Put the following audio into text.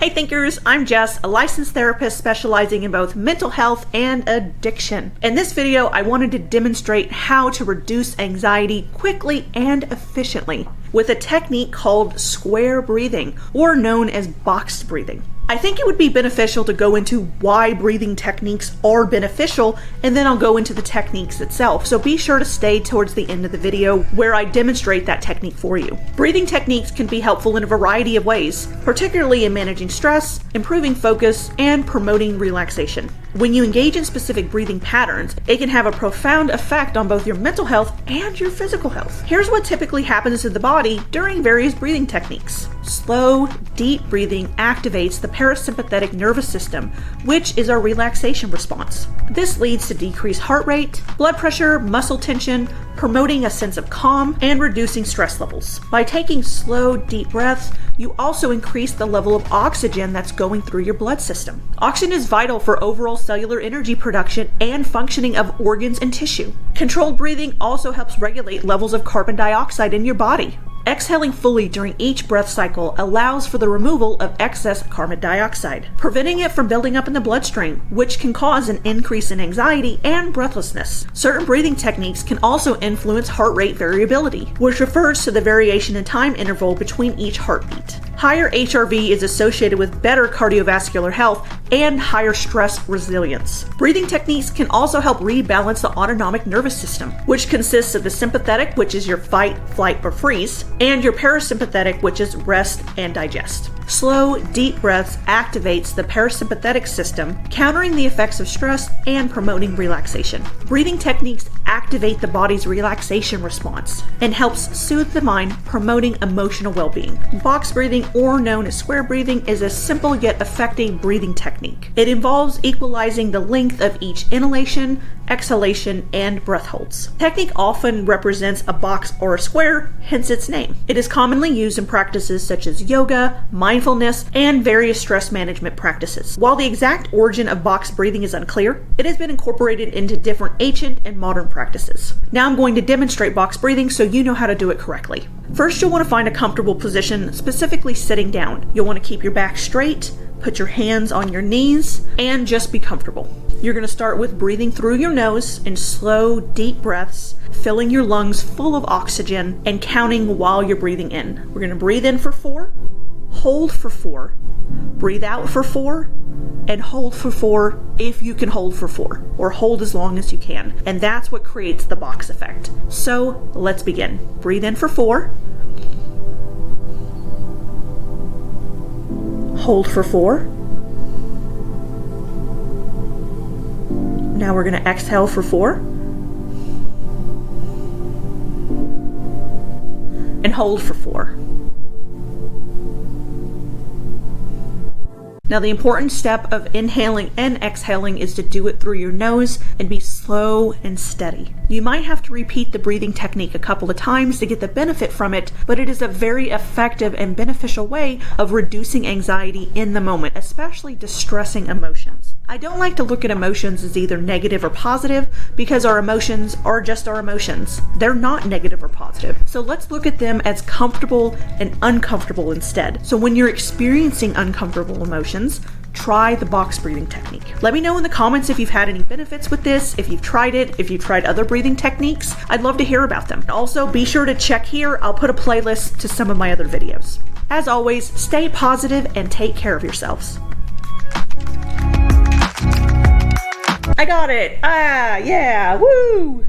Hey thinkers, I'm Jess, a licensed therapist specializing in both mental health and addiction. In this video, I wanted to demonstrate how to reduce anxiety quickly and efficiently with a technique called square breathing, or known as boxed breathing. I think it would be beneficial to go into why breathing techniques are beneficial, and then I'll go into the techniques itself. So be sure to stay towards the end of the video where I demonstrate that technique for you. Breathing techniques can be helpful in a variety of ways, particularly in managing stress, improving focus, and promoting relaxation. When you engage in specific breathing patterns, it can have a profound effect on both your mental health and your physical health. Here's what typically happens to the body during various breathing techniques. Slow, deep breathing activates the parasympathetic nervous system, which is our relaxation response. This leads to decreased heart rate, blood pressure, muscle tension, promoting a sense of calm, and reducing stress levels. By taking slow, deep breaths, you also increase the level of oxygen that's going through your blood system. Oxygen is vital for overall cellular energy production and functioning of organs and tissue. Controlled breathing also helps regulate levels of carbon dioxide in your body. Exhaling fully during each breath cycle allows for the removal of excess carbon dioxide, preventing it from building up in the bloodstream, which can cause an increase in anxiety and breathlessness. Certain breathing techniques can also influence heart rate variability, which refers to the variation in time interval between each heartbeat. Higher HRV is associated with better cardiovascular health and higher stress resilience. Breathing techniques can also help rebalance the autonomic nervous system, which consists of the sympathetic, which is your fight, flight, or freeze, and your parasympathetic, which is rest and digest. Slow, deep breaths activates the parasympathetic system, countering the effects of stress and promoting relaxation. Breathing techniques activate the body's relaxation response and helps soothe the mind, promoting emotional well-being. Box breathing, or known as square breathing, is a simple yet effective breathing technique. It involves equalizing the length of each inhalation, exhalation, and breath holds. The technique often represents a box or a square, hence its name. It is commonly used in practices such as yoga, mindfulness, and various stress management practices. While the exact origin of box breathing is unclear, it has been incorporated into different ancient and modern practices. Now I'm going to demonstrate box breathing so you know how to do it correctly. First, you'll want to find a comfortable position, specifically sitting down. You'll want to keep your back straight, put your hands on your knees, and just be comfortable. You're going to start with breathing through your nose in slow, deep breaths, filling your lungs full of oxygen and counting while you're breathing in. We're going to breathe in for 4, hold for 4, breathe out for 4, and hold for 4 if you can hold for 4, or hold as long as you can. And that's what creates the box effect. So let's begin. Breathe in for 4, hold for 4. Now we're going to exhale for 4 and hold for 4. Now the important step of inhaling and exhaling is to do it through your nose and be slow and steady. You might have to repeat the breathing technique a couple of times to get the benefit from it, but it is a very effective and beneficial way of reducing anxiety in the moment, especially distressing emotions. I don't like to look at emotions as either negative or positive because our emotions are just our emotions. They're not negative or positive. So let's look at them as comfortable and uncomfortable instead. So when you're experiencing uncomfortable emotions, try the box breathing technique. Let me know in the comments if you've had any benefits with this, if you've tried it, if you've tried other breathing techniques. I'd love to hear about them. Also, be sure to check here. I'll put a playlist to some of my other videos. As always, stay positive and take care of yourselves. I got it! Ah, yeah, woo!